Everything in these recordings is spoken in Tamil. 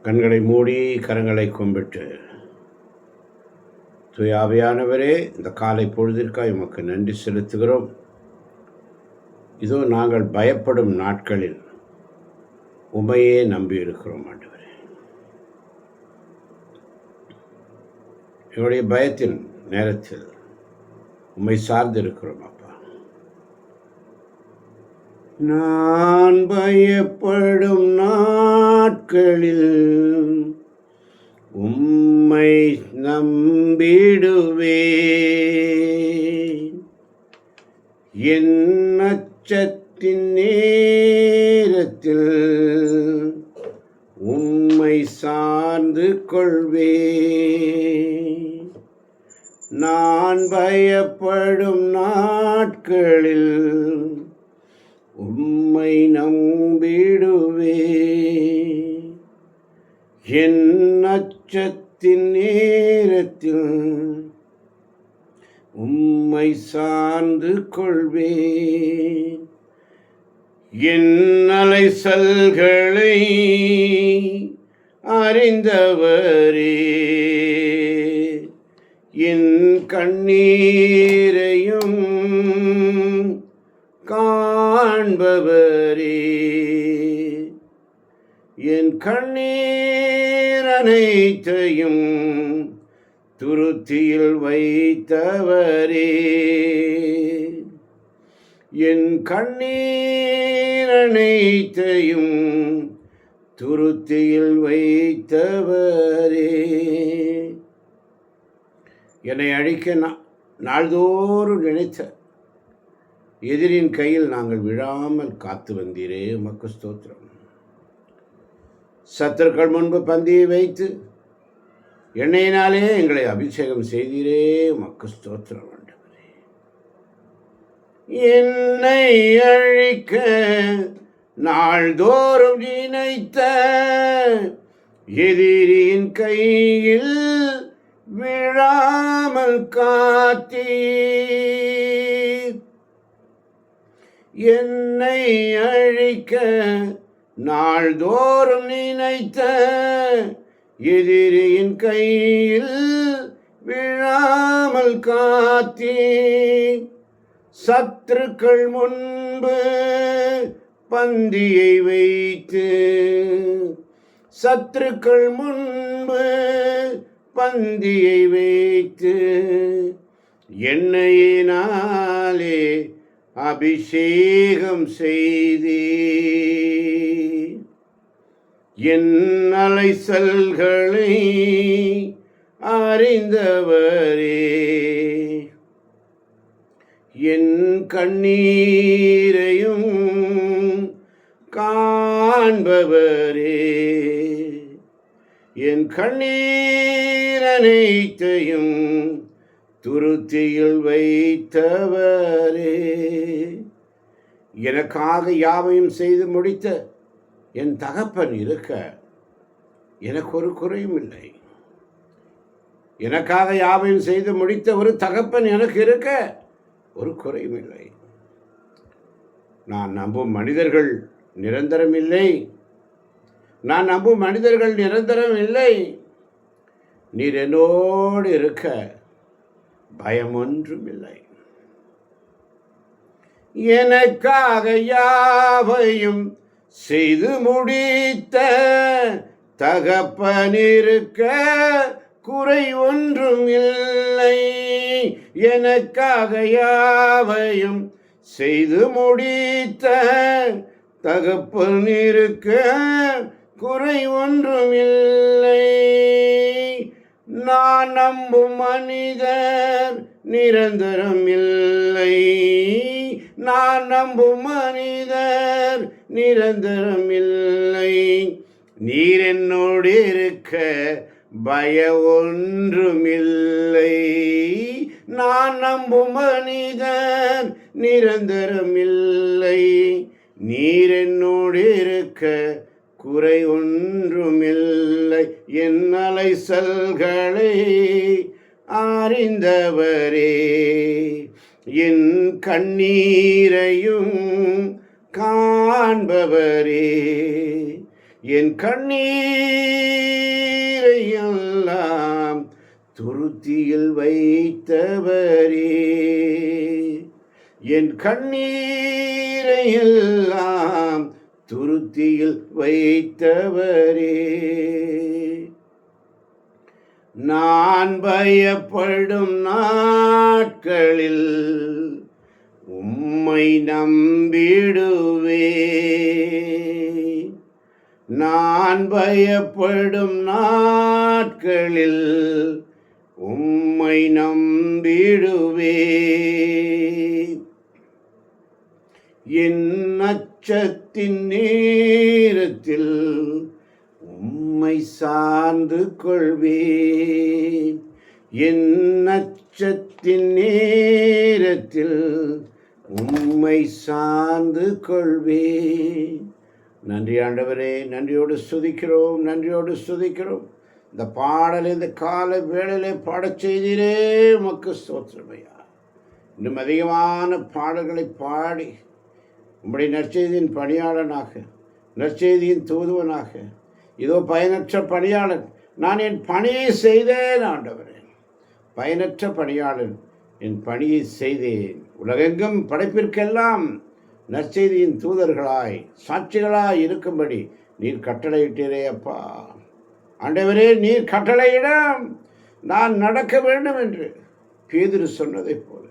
கண்களை மூடி கரங்களை கும்பிட்டு, தூய ஆவியானவரே, இந்த காலை பொழுதிற்காக உமக்கு நன்றி செலுத்துகிறோம். இதோ நாங்கள் பயப்படும் நாட்களில் உமையே நம்பியிருக்கிறோம் ஆண்டவரே. எங்களுடைய பயத்தின் நேரத்தில் உம்மை சார்ந்திருக்கிறோம் அப்பா. நான் பயப்படும் நாட்களில் உம்மை நம்பிடுவேன். என் அச்சத்தின் நேரத்தில் உம்மை சார்ந்து கொள்வேன். நான் பயப்படும் நாட்களில் உம்மை நம்பிடுவேன். என் அச்சத்தின் நேரத்தில் உம்மை சார்ந்து கொள்வேன். என் அலைச்சல்களை அறிந்தவரே, என் கண்ணீரையும் காண்பவரே, என் கண்ணீர் அனைத்தையும் துருத்தியில் வைத்தவரே, என் கண்ணீர் அனைத்தையும் துருத்தியில் வைத்தவரே. என்னை அழிக்க நாள்தோறும் நினைத்த எதிரின் கையில் நாங்கள் விழாமல் காத்து வந்தீரே, உமக்கு ஸ்தோத்திரம். சத்துருக்கள் முன்பு பந்தியை வைத்து எண்ணெயினாலே எங்களை அபிஷேகம் செய்தீரே, உமக்கு ஸ்தோத்திரம் ஆண்டவரே. என்னை அழிக்க நாள்தோறும் நினைத்த எதிரியின் கையில் விழாமல் காத்தீர். என்னை அழிக்க நாள்தோறும் நினைத்த எதிரியின் கையில் விழாமல் காத்தீர். சத்துருக்கள் முன்பு பந்தியை வைத்து, சத்துருக்கள் முன்பு பந்தியை வைத்து எண்ணெயினாலே அபிஷேகம் செய்தே. என் அலைச்சல்களை அறிந்தவரே, என் கண்ணீரையும் காண்பவரே, என் கண்ணீர் அனைத்தையும் துருத்தியில் வைத்தவரே. எனக்காக யாவையும் செய்து முடித்த என் தகப்பன் இருக்க எனக்கு ஒரு குறையும் இல்லை. எனக்காக யாவையும் செய்து முடித்த ஒரு தகப்பன் எனக்கு இருக்க ஒரு குறையும் இல்லை. நான் நம்பும் மனிதர்கள் நிரந்தரம் இல்லை. நான் நம்பும் மனிதர்கள் நிரந்தரம் இல்லை. நீர் என்னோடு இருக்க பயம் ஒன்றும் இல்லை. எனக்காக யாவையும் செய்து முடித்த தகப்பன் இருக்க குறை ஒன்றும் இல்லை. எனக்காக யாவையும் செய்து முடித்த தகப்பன் இருக்க குறை ஒன்றும் இல்லை. நான் நம்பும் மனிதர் நிரந்தரம் இல்லை. நான் நம்பும் மனிதர் நிரந்தரம் இல்லை. நீர் என்னோடு இருக்க பய ஒன்றுமில்லை. நான் நம்பும் மனிதர் நிரந்தரம் இல்லை. நீர் என்னோடு இருக்க குறை ஒன்றுமில்லை. என் அலைச்சல்களை அறிந்தவரே, என் கண்ணீரையும் காண்பவரே, என் கண்ணீர் துருத்தியில் வைத்தவரே, என் கண்ணீரை எல்லாம் துருத்தியில் வைத்தவரே, நான் பயப்படும் நாட்களில் உம்மை நம்பிடுவே, நான் பயப்படும் நாட்களில் உம்மை நம்பிடுவே, என் அச்சத்தின் நேரத்தில் உம்மை சார்ந்து கொள்வேன், என் அச்சத்தின் நேரத்தில் உம்மை சார்ந்து கொள்வேன். நன்றி ஆண்டவரே, நன்றியோடு ஸ்துதிக்கிறோம், நன்றியோடு ஸ்துதிக்கிறோம். இந்த பாடல் இந்த கால வேளையிலே பாடச் செய்தீரே, உமக்கு ஸ்தோத்திரமையா. இன்னும் அதிகமான பாடல்களை பாடி உம்முடைய நற்செய்தியின் பணியாளனாக, நற்செய்தியின் தூதுவனாக, இதோ பயனற்ற பணியாளன், நான் என் பணியை செய்தேன் ஆண்டவரே, பயனற்ற பணியாளன், என் பணியை செய்தேன். உலகெங்கும் படைப்பிற்கெல்லாம் நற்செய்தியின் தூதர்களாய் சாட்சிகளாய் இருக்கும்படி நீர் கட்டளையிட்டீரே அப்பா. ஆண்டவரே, நீர் கட்டளையிடம் நான் நடக்க வேண்டும் என்று பேதுரு சொன்னதைப் போல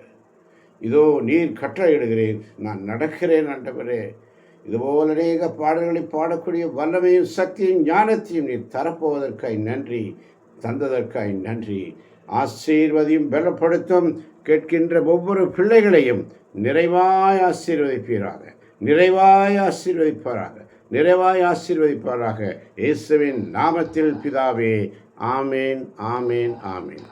இதோ நீர் கட்டளையிடுகிறேன், நான் நடக்கிறேன் ஆண்டவரே. இதுபோல் அநேக பாடல்களை பாடக்கூடிய வல்லமையும் சக்தியும் ஞானத்தையும் நீர் தரப்போவதற்காய் நன்றி, தந்ததற்காய் நன்றி. ஆசீர்வதியும் பலப்படுத்தும், கேட்கின்ற ஒவ்வொரு பிள்ளைகளையும் நிறைவாய் ஆசீர்வதிப்பீராக, நிறைவாய் ஆசீர்வதிப்பாராக, நிறைவாய் ஆசீர்வதிப்பாராக. இயேசுவின் நாமத்தில் பிதாவே, ஆமேன், ஆமேன், ஆமேன்.